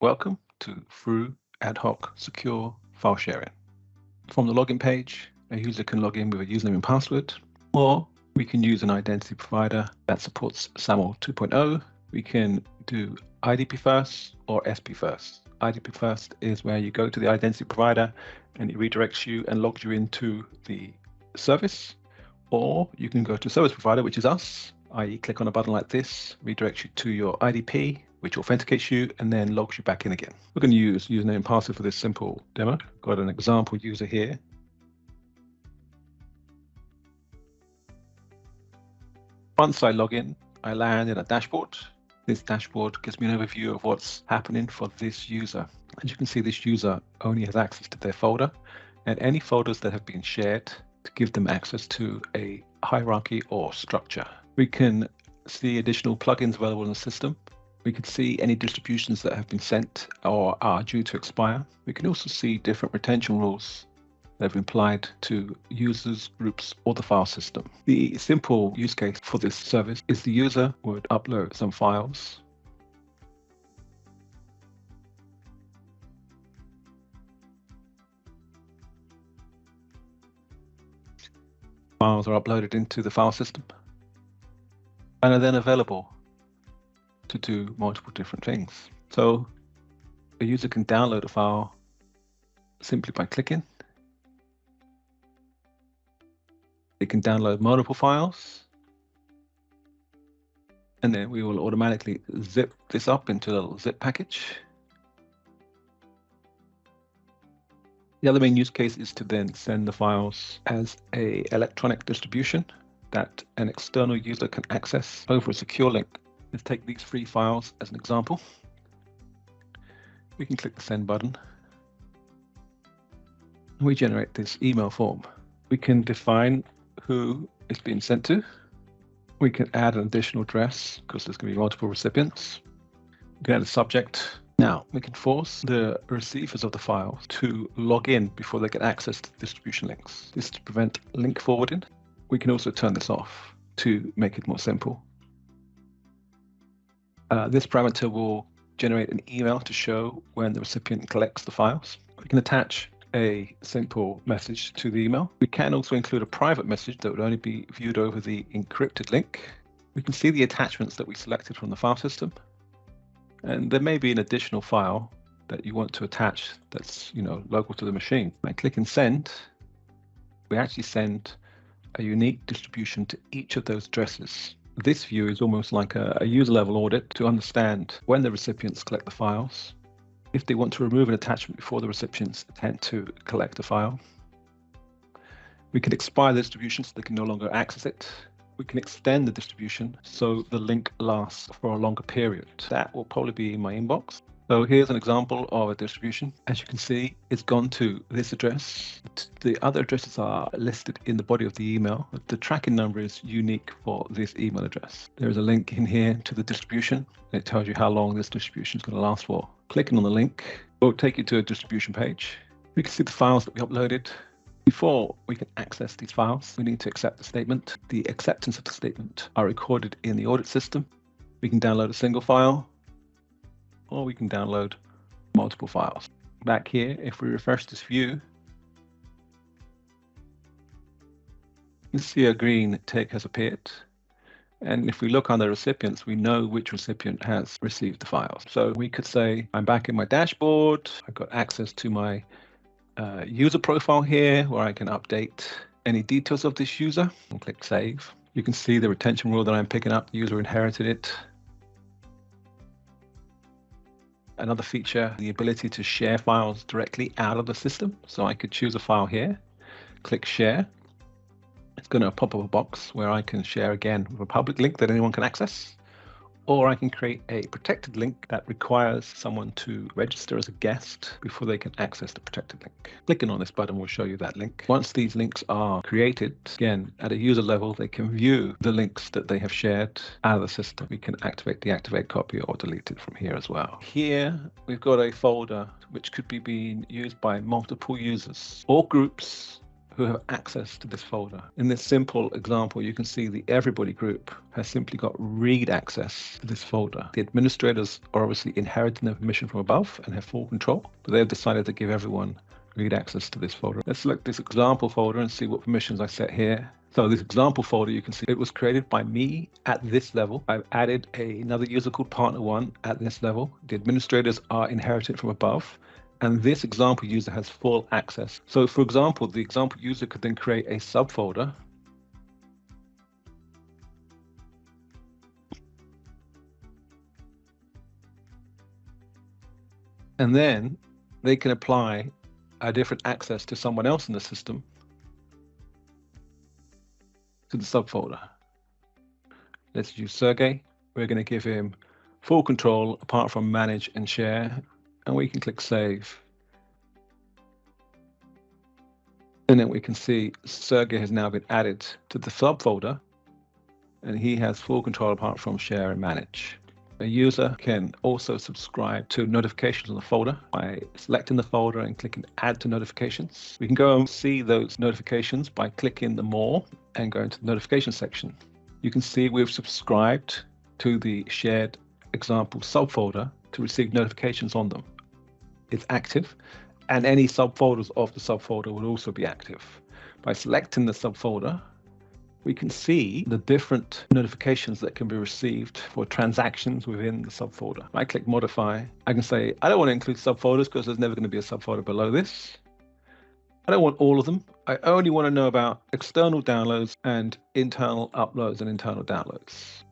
Welcome to Through Ad Hoc Secure File Sharing. From the login page, a user can log in with a username and password, or we can use an identity provider that supports SAML 2.0. We can do IDP first or SP first. IDP first is where you go to the identity provider and it redirects you and logs you into the service, or you can go to service provider, which is us, i.e. click on a button like this, redirects you to your IDP, which authenticates you and then logs you back in again. We're going to use username and password for this simple demo. Got an example user here. Once I log in, I land in a dashboard. This dashboard gives me an overview of what's happening for this user. As you can see, this user only has access to their folder and any folders that have been shared to give them access to a hierarchy or structure. We can see additional plugins available in the system. We can see any distributions that have been sent or are due to expire. We can also see different retention rules that have been applied to users, groups, or the file system. The simple use case for this service is the user would upload some files. Files are uploaded into the file system and are then available to do multiple different things. So a user can download a file simply by clicking. They can download multiple files, and then we will automatically zip this up into a little zip package. The other main use case is to then send the files as an electronic distribution that an external user can access over a secure link. Let's take these 3 files as an example. We can click the send button. And we generate this email form. We can define who it's being sent to. We can add an additional address because there's going to be multiple recipients. We can add a subject. Now we can force the receivers of the file to log in before they get access to the distribution links. This is to prevent link forwarding. We can also turn this off to make it more simple. This parameter will generate an email to show when the recipient collects the files. We can attach a simple message to the email. We can also include a private message that would only be viewed over the encrypted link. We can see the attachments that we selected from the file system. And there may be an additional file that you want to attach that's local to the machine. By clicking send, we actually send a unique distribution to each of those addresses. This view is almost like a user level audit to understand when the recipients collect the files, if they want to remove an attachment before the recipients attempt to collect a file. We can expire the distribution so they can no longer access it. We can extend the distribution so the link lasts for a longer period. That will probably be in my inbox. So here's an example of a distribution. As you can see, it's gone to this address. The other addresses are listed in the body of the email. The tracking number is unique for this email address. There is a link in here to the distribution. It tells you how long this distribution is going to last for. Clicking on the link will take you to a distribution page. We can see the files that we uploaded. Before we can access these files, we need to accept the statement. The acceptance of the statement are recorded in the audit system. We can download a single file, or we can download multiple files. Back here, if we refresh this view, you see a green tick has appeared. And if we look on the recipients, we know which recipient has received the files. So we could say, I'm back in my dashboard. I've got access to my user profile here where I can update any details of this user and click save. You can see the retention rule that I'm picking up. The user inherited it. Another feature, the ability to share files directly out of the system. So I could choose a file here, click share. It's going to pop up a box where I can share again with a public link that anyone can access, or I can create a protected link that requires someone to register as a guest before they can access the protected link. Clicking on this button will show you that link. Once these links are created, again, at a user level, they can view the links that they have shared out of the system. We can activate, deactivate, copy, or delete it from here as well. Here, we've got a folder which could be being used by multiple users or groups who have access to this folder. In this simple example, you can see the everybody group has simply got read access to this folder. The administrators are obviously inheriting the permission from above and have full control, but they've decided to give everyone read access to this folder. Let's select this example folder and see what permissions I set here. So this example folder, you can see it was created by me at this level. I've added another user called partner1 at this level. The administrators are inherited from above, and this example user has full access. So for example, the example user could then create a subfolder and then they can apply a different access to someone else in the system to the subfolder. Let's use Sergey. We're going to give him full control apart from manage and share, and we can click save. And then we can see Sergey has now been added to the subfolder, and he has full control apart from share and manage. A user can also subscribe to notifications on the folder by selecting the folder and clicking add to notifications. We can go and see those notifications by clicking the more and going to the notification section. You can see we've subscribed to the shared example subfolder to receive notifications on them. It's active, and any subfolders of the subfolder will also be active. By selecting the subfolder, we can see the different notifications that can be received for transactions within the subfolder. I click modify. I can say, I don't want to include subfolders because there's never going to be a subfolder below this. I don't want all of them. I only want to know about external downloads and internal uploads and internal downloads.